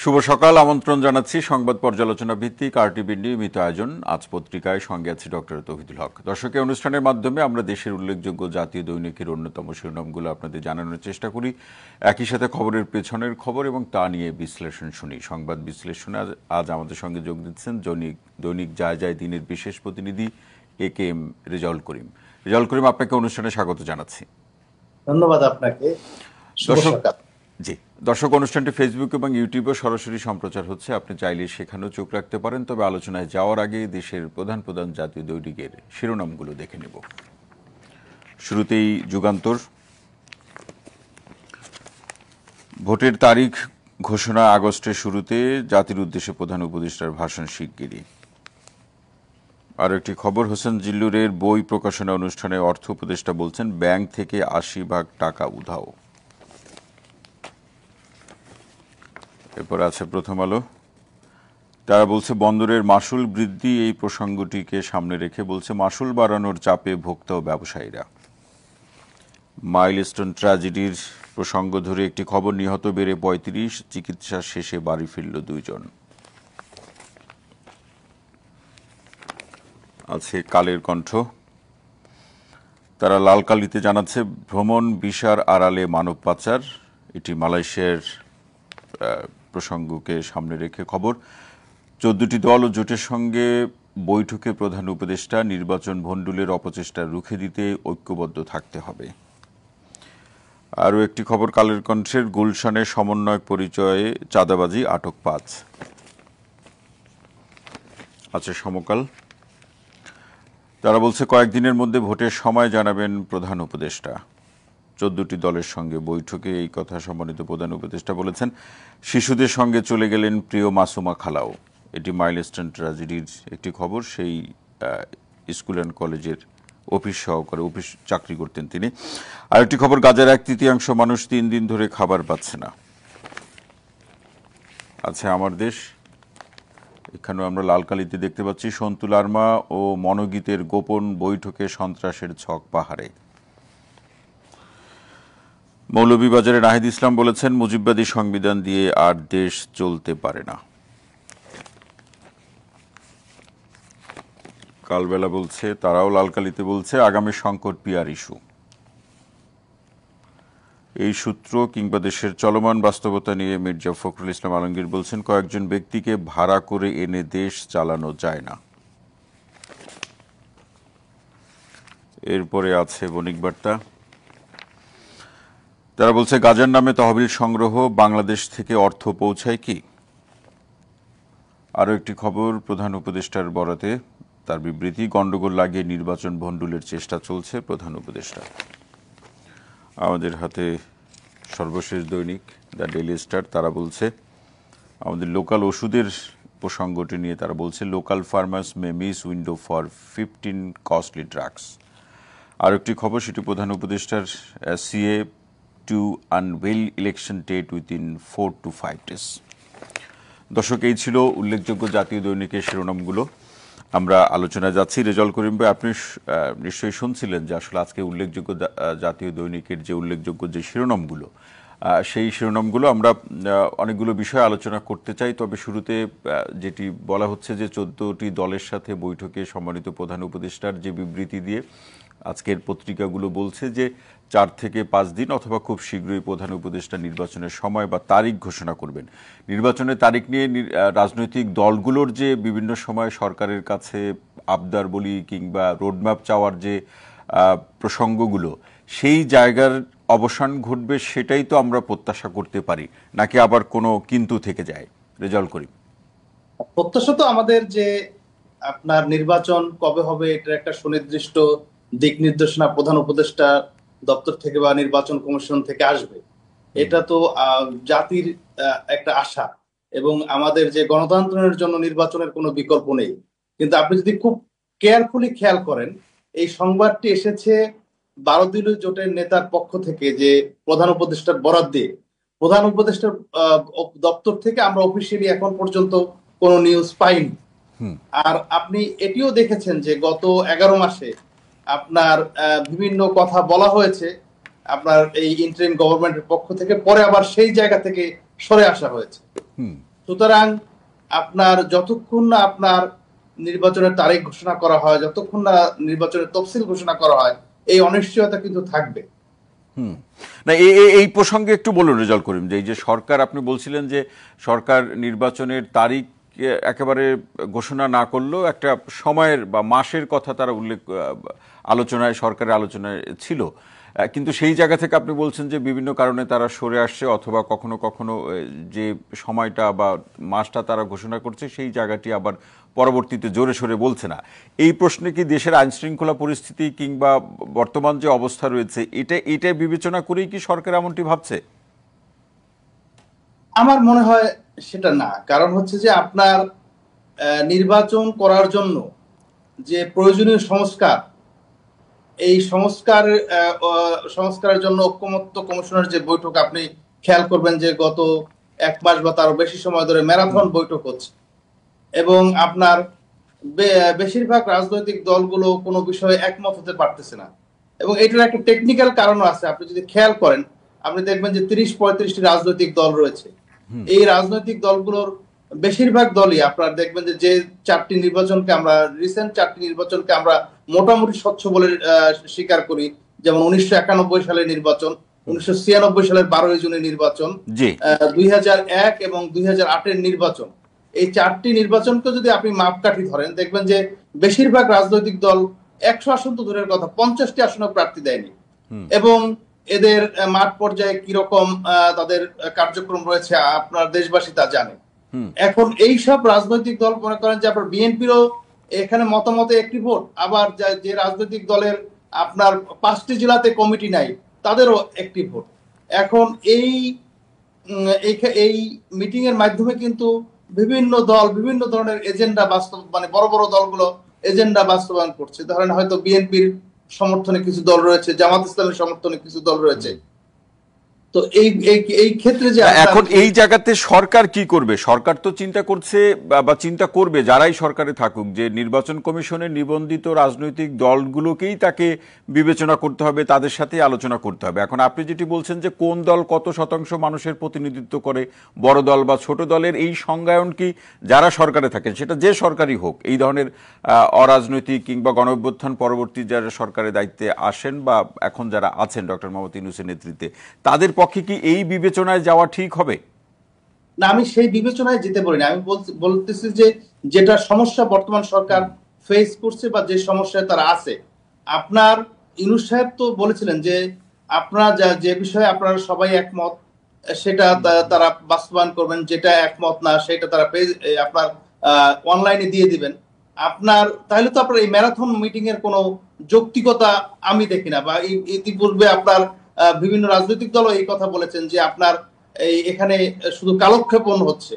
শুভ সকাল। আমন্ত্রণ জানাচ্ছি সংবাদ পর্যালোচনা ভিত্তিক আরটিভি নিয়মিত আয়োজন আজ পত্রিকায়। সঙ্গে আছি ডক্টর তৌহিদুল হক। দর্শকের অনুষ্ঠানের মাধ্যমে আমরা দেশের উল্লেখযোগ্য জাতীয় দৈনিকের অন্যতম শিরোনামগুলো আপনাদের জানানোর চেষ্টা করি। একই সাথে খবরের পেছনের খবর এবং তা নিয়ে বিশ্লেষণ শুনি। সংবাদ বিশ্লেষণে আজ আমাদের সঙ্গে যোগ দিচ্ছেন দৈনিক যায় যায় দিনের বিশেষ প্রতিনিধি AKM রেজাউল করিম। রেজাউল করিম, আপনাকে অনুষ্ঠানে স্বাগত জানাচ্ছি। ধন্যবাদ আপনাকে। জি দর্শক, অনুষ্ঠানটি ফেসবুক এবং ইউটিউবে সরাসরি সম্প্রচার হচ্ছে। আপনি চাইলে সেখানেও চোখ রাখতে পারেন। তবে আলোচনায় যাওয়ার আগে দেশের প্রধান প্রধান জাতীয় দৈনিকের শিরোনামগুলো দেখে নেব। শুরুতেই যুগান্তর। ভোটের তারিখ ঘোষণা আগস্টের শুরুতে, জাতির উদ্দেশ্যে প্রধান উপদেষ্টার ভাষণ শিগগিরই। আর একটি খবর, হোসেন জিল্লুরের বই প্রকাশনা অনুষ্ঠানে অর্থ উপদেষ্টা বলছেন ব্যাংক থেকে ৮০% টাকা উধাও। এরপর আছে প্রথম আলো। তারা বলছে বন্দরের মাসুল বৃদ্ধি, এই প্রসঙ্গটিকে সামনে রেখে বলছে মাসুল বাড়ানোর চাপে ভোক্তা ও ব্যবসায়ীরা। মাইলস্টোন ট্র্যাজেডির প্রসঙ্গ ধরে একটি খবর, নিহত বেড়ে ৩৫, চিকিৎসা শেষে বাড়ি ফিরল ২ জন। আছে কালের কণ্ঠ। তারা লালকালিতে জানাচ্ছে ভ্রমণ ভিসার আড়ালে মানব পাচার, এটি মালয়েশিয়ার প্রসঙ্গকে সামনে রেখে খবর। ১৪টি দল ও জোটের সঙ্গে বৈঠকে প্রধান উপদেষ্টা, নির্বাচন ভণ্ডুলের অপচেষ্টা রুখে দিতে ঐক্যবদ্ধ থাকতে হবে। আরও একটি খবর কালের কণ্ঠের, গুলশানের সমন্বয়ক পরিচয়ে চাঁদাবাজি, আটক ৫। আছে সমকাল। তারা বলছে কয়েকদিনের মধ্যে ভোটের সময় জানাবেন প্রধান উপদেষ্টা। ১৪টি দলের সঙ্গে বৈঠকে এই কথা সম্মানিত প্রধান উপদেষ্টা বলেছেন। শিশুদের সঙ্গে চলে গেলেন প্রিয় মাসুমা খালাও, এটি মাইলস্টোন ট্র্যাজেডির একটি খবর। সেই স্কুল অ্যান্ড কলেজের অফিস সহকারে অফিস চাকরি করতেন তিনি। আরেকটি খবর, গাজার ১/৩ মানুষ ৩ দিন ধরে খাবার পাচ্ছে না। আছে আমার দেশ। এখানেও আমরা লালকালিতে দেখতে পাচ্ছি সন্তু লারমা ও মনোগীতের গোপন বৈঠকে সন্ত্রাসের ছক পাহাড়ে। মৌলভীবাজারে নাহিদ ইসলাম বলেছেন মুজিববাদী সংবিধান দিয়ে আর দেশ চলতে পারে না। কালবেলা বলছে, তারাও লালকালিতে বলছে আগামী সংকট পিআর ইস্যু। এই সূত্র কিংবা দেশের চলমান বাস্তবতা নিয়ে মির্জা ফখরুল ইসলাম আলমগীর বলছেন কয়েকজন ব্যক্তিকে ভাড়া করে এনে দেশ চালানো যায় না। এরপরে আছে বণিক বার্তা। তারা বলছে গাজার নামে তহবিল সংগ্রহ, বাংলাদেশ থেকে অর্থ পৌঁছায় কি। আরও একটি খবর, প্রধান উপদেষ্টার বরাতে তার বিবৃতি, গণ্ডগোল লাগিয়ে নির্বাচন ভণ্ডুলের চেষ্টা চলছে প্রধান উপদেষ্টা। আমাদের হাতে সর্বশেষ দৈনিক দ্য ডেইলি স্টার। তারা বলছে আমাদের লোকাল ওষুধের প্রসঙ্গটি নিয়ে তারা বলছে local farmers may miss window for 15 costly drugs. আর একটি খবর, সেটি প্রধান উপদেষ্টার CA to unveil election date within 4 to 5 days। দর্শক, এই ছিল উল্লেখযোগ্য জাতীয় দৈনিকের শিরোনামগুলো। আমরা আলোচনায় যাচ্ছি। রেজাউল করিম ভাই, আপনি নিশ্চয়ই শুনছিলেন যে আসলে আজকে উল্লেখযোগ্য জাতীয় দৈনিকের যে উল্লেখযোগ্য যে শিরোনামগুলো, সেই শিরোনামগুলো আমরা অনেকগুলো বিষয় আলোচনা করতে চাই। তবে শুরুতে যেটি বলা হচ্ছে যে 14টি দলের সাথে বৈঠকে সম্মানিত প্রধান উপদেষ্টার যে বিবৃতি দিয়ে আজকের পত্রিকাগুলো বলছে যে 4 থেকে 5 দিন অথবা খুব শীঘ্রই প্রধান উপদেষ্টা নির্বাচনের সময় বা তারিখ ঘোষণা করবেন। নির্বাচনের তারিখ নিয়ে রাজনৈতিক দলগুলোর যে বিভিন্ন সময় সরকারের কাছে আবদার বলি কিংবা রোডম্যাপ চাওয়ার যে প্রসঙ্গগুলো, সেই জায়গার অবসান ঘটবে, সেটাই তো আমরা প্রত্যাশা করতে পারি, নাকি আবার কোনো কিন্তু থেকে যায়? রেজাউল করিম। প্রত্যাশা তো আমাদের যে আপনার নির্বাচন কবে হবে এটার একটা সুনির্দিষ্ট দিক নির্দেশনা প্রধান উপদেষ্টা দপ্তর থেকে বা নির্বাচন কমিশন থেকে আসবে। এটা তো জাতির একটা আশা, এবং আমাদের যে গণতন্ত্রের জন্য নির্বাচনের কোনো বিকল্প নেই। কিন্তু আপনি যদি খুব কেয়ারফুলি খেয়াল করেন, এই সংবাদটি এসেছে 12 দলীয় জোটের নেতার পক্ষ থেকে, যে প্রধান উপদেষ্টার বরাত দিয়ে প্রধান উপদেষ্টার দপ্তর থেকে আমরা অফিসিয়ালি এখন পর্যন্ত কোনো নিউজ পাইনি। আর আপনি এটিও দেখেছেন যে গত 11 মাসে আপনার বিভিন্ন কথা বলা হয়েছে আপনার এই ইন্টারিম গভর্নমেন্টের পক্ষ থেকে, পরে আবার সেই জায়গা থেকে সরে আসা হয়েছে। সুতরাং আপনার যতক্ষণ না আপনার নির্বাচনের তারিখ ঘোষণা করা হয়, যতক্ষণ না নির্বাচনের তফসিল ঘোষণা করা হয়, এই অনিশ্চয়তা কিন্তু থাকবে। না, এই প্রসঙ্গে একটু বলুন রেজাউল করিম, যে এই যে সরকার, আপনি বলছিলেন যে সরকার নির্বাচনের তারিখ একেবারে ঘোষণা না করলেও একটা সময়ের বা মাসের কথা তারা উল্লেখ, আলোচনায়, সরকারের আলোচনায় ছিল, কিন্তু সেই জায়গা থেকে আপনি বলছেন যে বিভিন্ন কারণে তারা সরে আসছে, অথবা কখনো কখনো যে সময়টা বা মাসটা তারা ঘোষণা করছে সেই জায়গাটি আবার পরবর্তীতে জোরে সোরে বলছে না। এই প্রশ্নে কি দেশের আইন শৃঙ্খলা পরিস্থিতি কিংবা বর্তমান যে অবস্থা রয়েছে এটা বিবেচনা করেই কি সরকার এমনটি ভাবছে? আমার মনে হয় সেটা না। কারণ হচ্ছে যে আপনার নির্বাচন করার জন্য যে প্রয়োজনীয় সংস্কার, এই সংস্কারের জন্য ঐকমত্য কমিশনের যে বৈঠক, আপনি খেয়াল করবেন যে গত 1 মাস বা তারও বেশি সময় ধরে ম্যারাথন বৈঠক হচ্ছে, এবং আপনার বেশিরভাগ রাজনৈতিক দলগুলো কোনো বিষয়ে একমত হতে পারতেছে না। এবং এটার একটা টেকনিক্যাল কারণও আছে। আপনি যদি খেয়াল করেন, আপনি দেখবেন যে 30-35টি রাজনৈতিক দল রয়েছে। এই রাজনৈতিক দলগুলোর বেশিরভাগ দলই আপনার দেখবেন যে যে 4টি নির্বাচনকে আমরা, রিসেন্ট 4টি নির্বাচনকে আমরা মোটামুটি স্বচ্ছ বলে স্বীকার করি। যেমন 1991 সালের নির্বাচন, 1996 সালের 12 জুনের নির্বাচন, 2001 এবং 2008 নির্বাচন। এই 4টি নির্বাচনকে যদি আপনি মাপকাঠি ধরেন, দেখবেন যে বেশিরভাগ রাজনৈতিক দল 100 আসন তো দূরের কথা, 50টি আসনে প্রার্থী দেয়নি। এবং এদের মাঠ পর্যায়ে কিরকম তাদের কার্যক্রম রয়েছে আপনার দেশবাসী তা জানে। এখন এই সব রাজনৈতিক দল মনে করেন যে আপনার বিএনপিরও এখানে মতামতে একটি ভোট, আবার যে রাজনৈতিক দলের আপনার 5টি জেলাতে কমিটি নাই তাদেরও একটি ভোট। এখন এই মিটিং এর মাধ্যমে কিন্তু বিভিন্ন দল বিভিন্ন ধরনের এজেন্ডা মানে বড় বড় দলগুলো এজেন্ডা বাস্তবায়ন করছে। ধরেন হয়তো বিএনপির সমর্থনে কিছু দল রয়েছে, জামাত ইসলামের সমর্থনে কিছু দল রয়েছে। তো এই ক্ষেত্রে যে এখন এই জায়গাতে সরকার কি করবে? সরকার তো চিন্তা করছে বা চিন্তা করবে, যারাই সরকারে থাকুক, যে নির্বাচন কমিশনে নিবন্ধিত রাজনৈতিক দলগুলোকেই তাকে বিবেচনা করতে হবে, তাদের সাথে আলোচনা করতে হবে। এখন আপনি যেটি বলছেন যে কোন দল কত শতাংশ মানুষের প্রতিনিধিত্ব করে, বড় দল বা ছোট দলের এই সংজ্ঞায়ন কি যারা সরকারে থাকেন, সেটা যে সরকারই হোক, এই ধরনের অরাজনৈতিক কিংবা গণঅভ্যুত্থান পরবর্তী যারা সরকারের দায়িত্বে আসেন বা এখন যারা আছেন ডক্টর মোহাম্মদ ইউনূসের নেতৃত্বে, তাদের পক্ষে কি এই বিবেচনায় যাওয়া ঠিক হবে? না, আমি সেই বিবেচনায় যেতে পারি না। আমি বলতেছি যে যেটা সমস্যা বর্তমান সরকার ফেস করছে বা যে সমস্যায় তারা আছে, আপনার ইউনূস সাহেব তো বলেছিলেন যে আপনারা যে বিষয়ে আপনারা সবাই একমত সেটা তারা বাস্তবায়ন করবেন, যেটা একমত না সেটা তারা আপনার অনলাইনে দিয়ে দিবেন। আপনার তাহলে তো আপনার এই ম্যারাথন মিটিং এর কোনো যৌক্তিকতা আমি দেখি না। বা ইতিপূর্বে আপনার বিভিন্ন রাজনৈতিক দলও এই কথা বলেছেন যে আপনার এখানে শুধু কালক্ষেপণ হচ্ছে।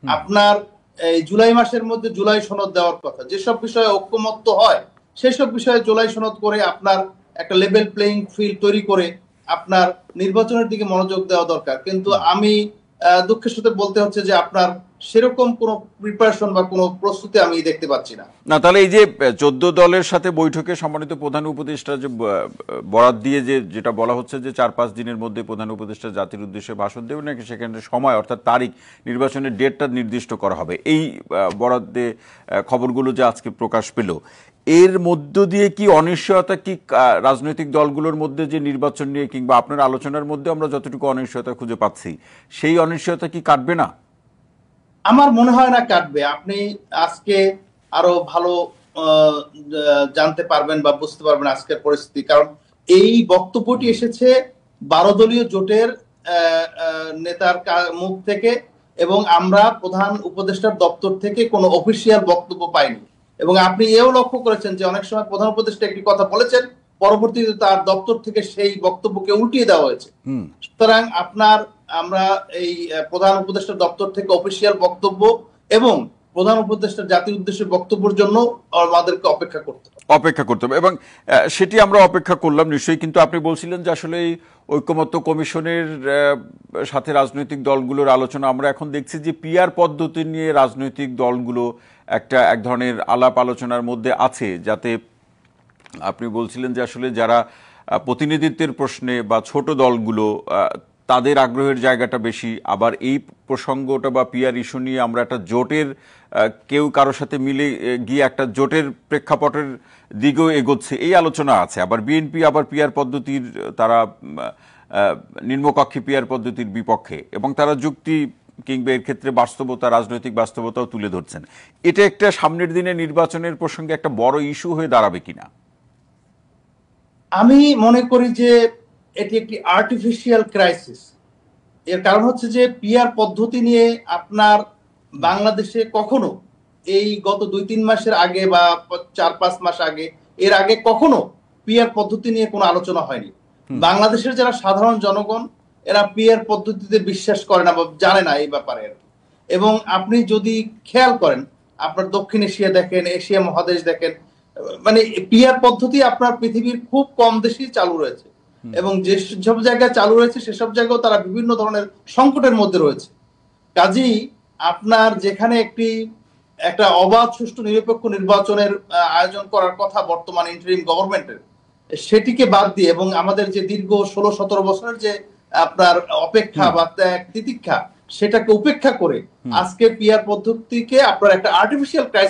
আপনার এই জুলাই মাসের মধ্যে জুলাই সনদ দেওয়ার কথা, যেসব বিষয়ে ঐক্যমত্য হয় সেসব বিষয়ে জুলাই সনদ করে আপনার একটা লেভেল প্লেইং ফিল্ড তৈরি করে আপনার নির্বাচনের দিকে মনোযোগ দেওয়া দরকার। কিন্তু আমি দুঃখের সাথে বলতে হচ্ছে যে আপনার সেরকম কোনো প্রিপারেশন বা কোনো প্রস্তুতি আমি দেখতে পাচ্ছি না। না, তাহলে এই যে 14 দলের সাথে বৈঠকে সম্মানিত প্রধান উপদেষ্টা যে বরাত দিয়ে যেটা বলা হচ্ছে যে 4-5 দিনের মধ্যে প্রধান উপদেষ্টা জাতির উদ্দেশ্যে ভাষণ দেবেন, নাকি সেখানে সময় অর্থাৎ তারিখ, নির্বাচনের ডেটটা নির্দিষ্ট করা হবে, এই বরাদ্দে খবরগুলো যে আজকে প্রকাশ পেল, এর মধ্য দিয়ে কি অনিশ্চয়তা, কি রাজনৈতিক দলগুলোর মধ্যে যে নির্বাচন নিয়ে কিংবা আপনার আলোচনার মধ্যে আমরা যতটুকু অনিশ্চয়তা খুঁজে পাচ্ছি, সেই অনিশ্চয়তা কি কাটবে না? আমার মনে হয় না কাটবে। আপনি আজকে আরো ভালো জানতে পারবেন বা বুঝতে পারবেন আজকের পরিস্থিতি। কারণ এই বক্তব্যটি এসেছে 12 দলীয় জোটের নেতার মুখ থেকে, এবং আমরা প্রধান উপদেষ্টার দপ্তর থেকে কোনো অফিসিয়াল বক্তব্য পাইনি। এবং আপনি এও লক্ষ্য করেছেন যে অনেক সময় প্রধান উপদেষ্টা একটি কথা বলেছেন, পরবর্তীতে তার দপ্তর থেকে সেই বক্তব্যকে উল্টিয়ে দেওয়া হয়েছে। সুতরাং আমরা এই প্রধান উপদেষ্টার দপ্তর থেকে অফিসিয়াল বক্তব্য এবং প্রধান উপদেষ্টার জাতির উদ্দেশ্যে বক্তব্যের জন্য আমাদেরকে অপেক্ষা করতে হবে, এবং সেটি আমরা অপেক্ষা করলাম নিশ্চয়ই। কিন্তু আপনি বলছিলেন যে আসলে এই ঐকমত্য কমিশনের সাথে রাজনৈতিক দলগুলোর আলোচনা, আমরা এখন দেখছি যে পিআর পদ্ধতি নিয়ে রাজনৈতিক দলগুলো এক ধরনের আলাপ আলোচনার মধ্যে আছে, যাতে আপনি বলছিলেন যে আসলে যারা প্রতিনিধিত্বের প্রশ্নে বা ছোট দলগুলো, তাদের আগ্রহের জায়গাটা বেশি, আবার এই প্রসঙ্গটা বা পিআর ইস্যু নিয়ে আমরা একটা জোটের কেউ কারোর সাথে মিলে গিয়ে একটা জোটের প্রেক্ষাপটের দিকেও এগোচ্ছে, এই আলোচনা আছে। আবার বিএনপি আবার পিআর পদ্ধতির তারা নিম্নকক্ষে পিআর পদ্ধতির বিপক্ষে, এবং তারা যুক্তি কিংবা এর ক্ষেত্রে বাস্তবতা, রাজনৈতিক বাস্তবতাও তুলে ধরছেন। এটা একটা সামনের দিনে নির্বাচনের প্রসঙ্গে একটা বড় ইস্যু হয়ে দাঁড়াবে কিনা? আমি মনে করি যে এটি একটি আর্টিফিশিয়াল ক্রাইসিস। এর কারণ হচ্ছে যে পিআর পদ্ধতি নিয়ে আপনার বাংলাদেশে কখনো এই গত 2-3 মাসের আগে বা 4-5 মাস আগে, এর আগে কখনো পিআর পদ্ধতি নিয়ে কোনো আলোচনা হয়নি। বাংলাদেশের যারা সাধারণ জনগণ, এরা পিআর পদ্ধতিতে বিশ্বাস করে না বা জানে না এই ব্যাপারে। এবং আপনি যদি খেয়াল করেন, আপনার দক্ষিণ এশিয়া দেখেন, এশিয়া মহাদেশ দেখেন, মানে পিআর পদ্ধতি আপনার পৃথিবীর খুব কম দেশেই চালু রয়েছে, এবং যেসব জায়গায় চালু রয়েছে সেসব জায়গায় তারা বিভিন্ন ধরনের সংকটের মধ্যে রয়েছে। কাজেই আপনার যেখানে একটা অবাধ, সুষ্ঠু, নিরপেক্ষ নির্বাচনের আয়োজন করার কথা বর্তমান ইন্টারিম গভর্নমেন্টের, সেটিকে বাদ দিয়ে এবং আমাদের যে দীর্ঘ 16-17 বছরের যে আপনার অপেক্ষা বা তিতিক্ষা, সেটাকে উপেক্ষা করে আজকে পিআর পদ্ধতিকে আপনার একটা আর্টিফিশিয়াল ক্রাইসিস